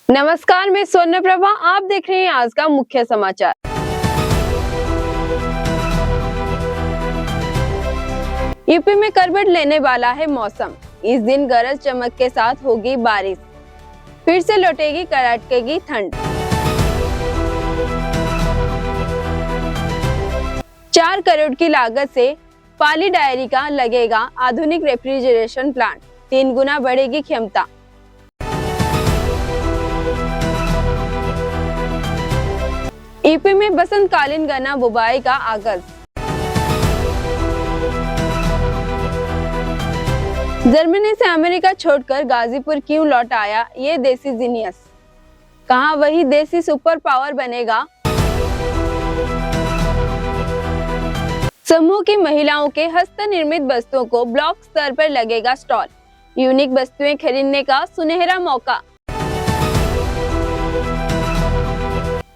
नमस्कार, मैं सोना प्रभा। आप देख रहे हैं आज का मुख्य समाचार। यूपी में करवट लेने वाला है मौसम। इस दिन गरज चमक के साथ होगी बारिश। फिर से लौटेगी कड़ाकेगी ठंड। 4 करोड़ की लागत से पाली डायरी का लगेगा आधुनिक रेफ्रिजरेशन प्लांट। 3 गुना बढ़ेगी क्षमता। यूपी में बसंतकालीन गन्ना बुवाई का आगाज। जर्मनी से अमेरिका छोड़कर गाजीपुर क्यों लौट आया ये देसी जीनियस? कहां वही देसी सुपर पावर बनेगा? समूह की महिलाओं के हस्त निर्मित वस्तुओं को ब्लॉक स्तर पर लगेगा स्टॉल। यूनिक वस्तुएं खरीदने का सुनहरा मौका।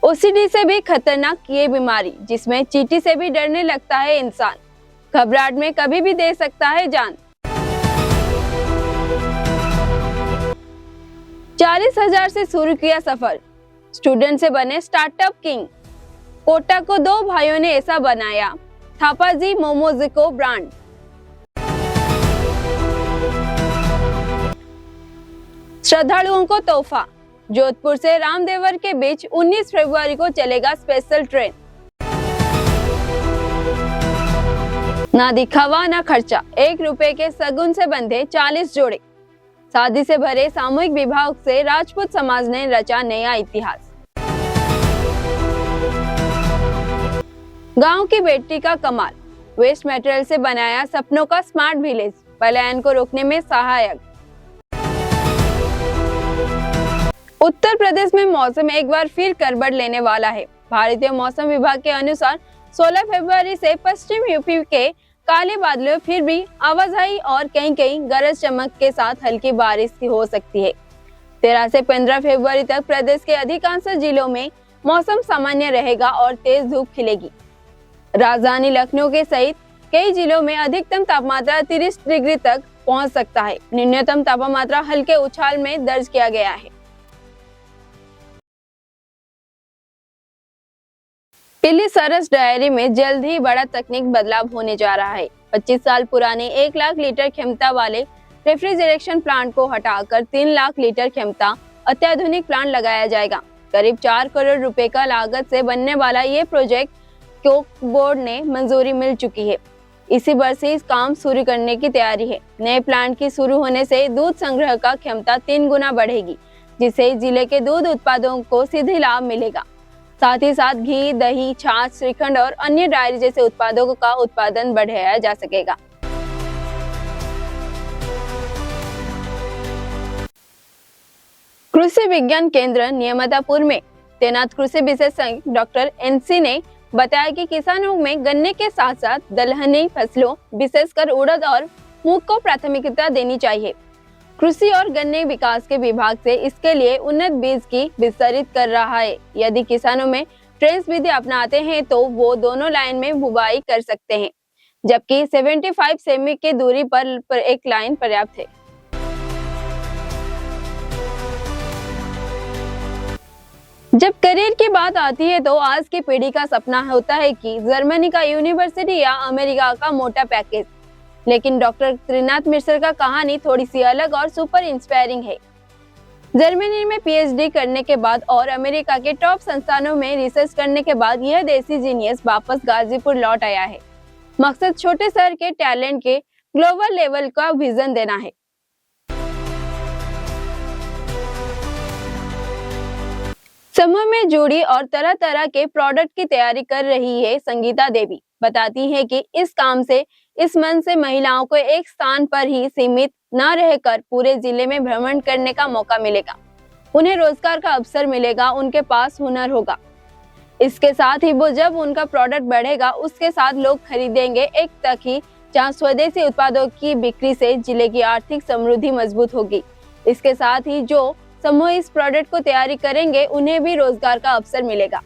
ओसीडी से भी खतरनाक ये बीमारी, जिसमें चींटी से भी डरने लगता है इंसान। घबराहट में कभी भी दे सकता है जान। 40,000 से शुरू किया सफर, स्टूडेंट से बने स्टार्टअप किंग। कोटा को 2 भाइयों ने ऐसा बनाया थापाजी मोमोज को ब्रांड। श्रद्धालुओं को तोहफा। जोधपुर से रामदेवर के बीच 19 फरवरी को चलेगा स्पेशल ट्रेन। ना दिखावा ना खर्चा, 1 रुपए के सगुन से बंधे 40 जोड़े। शादी से भरे सामूहिक विवाह से राजपूत समाज ने रचा नया इतिहास। गांव की बेटी का कमाल, वेस्ट मटेरियल से बनाया सपनों का स्मार्ट विलेज, पलायन को रोकने में सहायक। उत्तर प्रदेश में मौसम एक बार फिर करवट लेने वाला है। भारतीय मौसम विभाग के अनुसार 16 फरवरी से पश्चिम यूपी के काले बादलों फिर भी आवाजाही और कहीं-कहीं गरज चमक के साथ हल्की बारिश की हो सकती है। 13 से 15 फरवरी तक प्रदेश के अधिकांश जिलों में मौसम सामान्य रहेगा और तेज धूप खिलेगी। राजधानी लखनऊ के सहित कई जिलों में अधिकतम तापमात्रा 30 डिग्री तक पहुंच सकता है। न्यूनतम तापमात्रा हल्के उछाल में दर्ज किया गया है। पीली सरस डायरी में जल्द ही बड़ा तकनीक बदलाव होने जा रहा है। 25 साल पुराने 1 लाख लीटर क्षमता वाले रेफ्रिजरेशन प्लांट को हटाकर 3 लाख लीटर क्षमता अत्याधुनिक प्लांट लगाया जाएगा। करीब 4 करोड़ रुपए का लागत से बनने वाला ये प्रोजेक्ट को बोर्ड ने मंजूरी मिल चुकी है। इसी वर्ष से इस काम शुरू करने की तैयारी है। नए प्लांट की शुरू होने से दूध संग्रह का क्षमता 3 गुना बढ़ेगी, जिससे जिले के दूध उत्पादों को सीधे लाभ मिलेगा। साथ ही साथ घी, दही, छाछ, श्रीखंड और अन्य डायरी जैसे उत्पादों का उत्पादन बढ़ाया जा सकेगा। कृषि विज्ञान केंद्र नियमतापुर में तैनात कृषि विशेषज्ञ डॉक्टर एनसी ने बताया कि किसानों में गन्ने के साथ साथ दलहनी फसलों, विशेषकर उड़द और मूंग को प्राथमिकता देनी चाहिए। कृषि और गन्ने विकास के विभाग से इसके लिए उन्नत बीज की विस्तृत कर रहा है। यदि किसानों में ट्रेंच विधि अपनाते हैं तो वो दोनों लाइन में बुवाई कर सकते हैं, जबकि 75 सेमी की दूरी पर एक लाइन पर्याप्त है। जब करियर की बात आती है तो आज की पीढ़ी का सपना होता है कि जर्मनी का यूनिवर्सिटी या अमेरिका का मोटा पैकेज। लेकिन डॉक्टर त्रिनाथ मिश्र का कहानी थोड़ी सी अलग और सुपर इंस्पायरिंग है। जर्मनी में पीएचडी करने के बाद और अमेरिका के टॉप संस्थानों में रिसर्च करने के बाद यह देसी जीनियस वापस गाजीपुर लौट आया है। मकसद छोटे शहर के टैलेंट के ग्लोबल लेवल का विजन देना है। समूह में जुड़ी और तरह तरह के प्रोडक्ट की तैयारी कर रही है संगीता देवी। बताती है कि इस काम से इस मन से महिलाओं को एक स्थान पर ही सीमित न रहकर पूरे जिले में भ्रमण करने का मौका मिलेगा। उन्हें रोजगार का अवसर मिलेगा, उनके पास हुनर होगा। इसके साथ ही वो जब उनका प्रोडक्ट बढ़ेगा उसके साथ लोग खरीदेंगे। एक तक ही जहां स्वदेशी उत्पादों की बिक्री से जिले की आर्थिक समृद्धि मजबूत होगी। इसके साथ ही जो समूह इस प्रोडक्ट को तैयारी करेंगे उन्हें भी रोजगार का अवसर मिलेगा।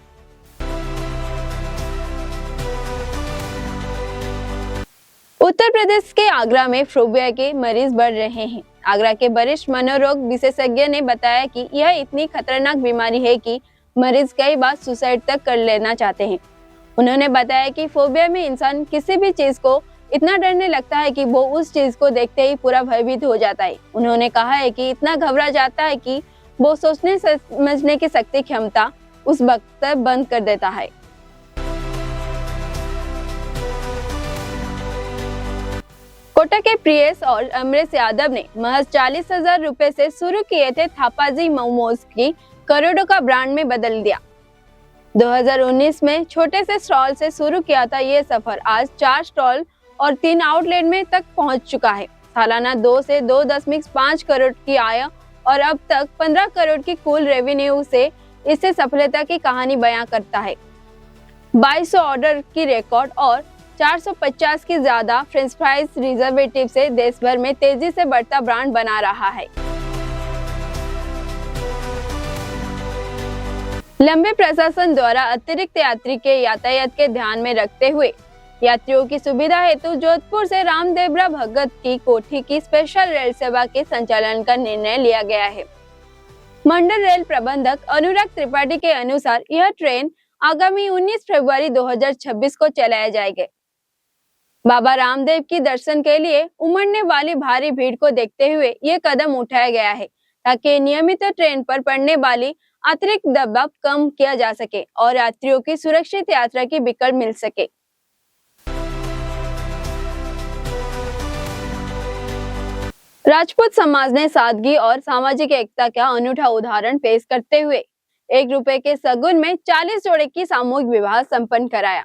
उत्तर प्रदेश के आगरा में फोबिया के मरीज बढ़ रहे हैं। आगरा के वरिष्ठ मनोरोग विशेषज्ञ ने बताया कि यह इतनी खतरनाक बीमारी है कि मरीज कई बार सुसाइड तक कर लेना चाहते हैं। उन्होंने बताया कि फोबिया में इंसान किसी भी चीज को इतना डरने लगता है कि वो उस चीज को देखते ही पूरा भयभीत हो जाता है। उन्होंने कहा है कि इतना घबरा जाता है कि वो सोचने समझने की शक्ति क्षमता उस वक्त बंद कर देता है। कोटा के प्रियेश और अमरेश यादव ने महज 40,000 रुपए से शुरू किए थे थापाजी मोमोज की करोड़ों का ब्रांड में बदल दिया। 2019 में छोटे से स्टॉल से शुरू किया था ये सफर आज 4 स्टॉल और 3 आउटलेट में तक पहुंच चुका है। सालाना 2 से 2.5 करोड़ की आय और अब तक 15 करोड़ की कुल रेवेन्यू से इससे सफलता की कहानी बयां करता है। 2200 ऑर्डर की रिकॉर्ड और 450 की ज्यादा फ्रेंच फ्राइज रिजर्वेटिव से देश भर में तेजी से बढ़ता ब्रांड बना रहा है। लंबे प्रशासन द्वारा अतिरिक्त यात्री के यातायात के ध्यान में रखते हुए यात्रियों की सुविधा हेतु जोधपुर से रामदेवरा भगत की कोठी की स्पेशल रेल सेवा के संचालन का निर्णय लिया गया है। मंडल रेल प्रबंधक अनुराग त्रिपाठी के अनुसार यह ट्रेन आगामी 19 फरवरी 2026 को चलाया जाएगा। बाबा रामदेव की दर्शन के लिए उमड़ने वाली भारी भीड़ को देखते हुए ये कदम उठाया गया है ताकि नियमित ट्रेन पर पड़ने वाली अतिरिक्त दबाव कम किया जा सके और यात्रियों की सुरक्षित यात्रा की विकल्प मिल सके। राजपूत समाज ने सादगी और सामाजिक एकता का अनूठा उदाहरण पेश करते हुए 1 रुपए के सगुन में 40 जोड़े की सामूहिक विवाह संपन्न कराया।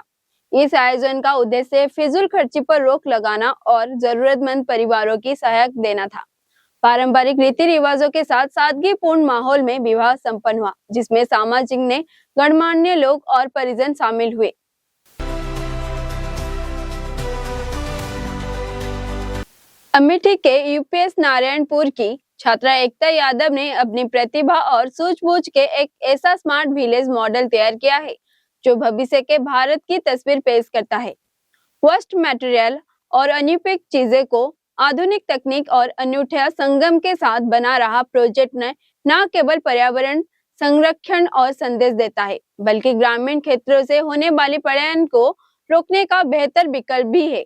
इस आयोजन का उद्देश्य फिजूल खर्ची पर रोक लगाना और जरूरतमंद परिवारों की सहायता देना था। पारंपरिक रीति रिवाजों के साथ सादगीपूर्ण माहौल में विवाह संपन्न हुआ, जिसमें सामाजिक ने गणमान्य लोग और परिजन शामिल हुए। अमेठी के यूपीएस नारायणपुर की छात्रा एकता यादव ने अपनी प्रतिभा और सूझबूझ के एक ऐसा स्मार्ट विलेज मॉडल तैयार किया है जो भविष्य के भारत की तस्वीर पेश करता है। वेस्ट मटेरियल और अनूठिक चीजें को आधुनिक तकनीक और अनूठा संगम के साथ बना रहा प्रोजेक्ट ने न केवल पर्यावरण संरक्षण और संदेश देता है, बल्कि ग्रामीण क्षेत्रों से होने वाली पलायन को रोकने का बेहतर विकल्प भी है।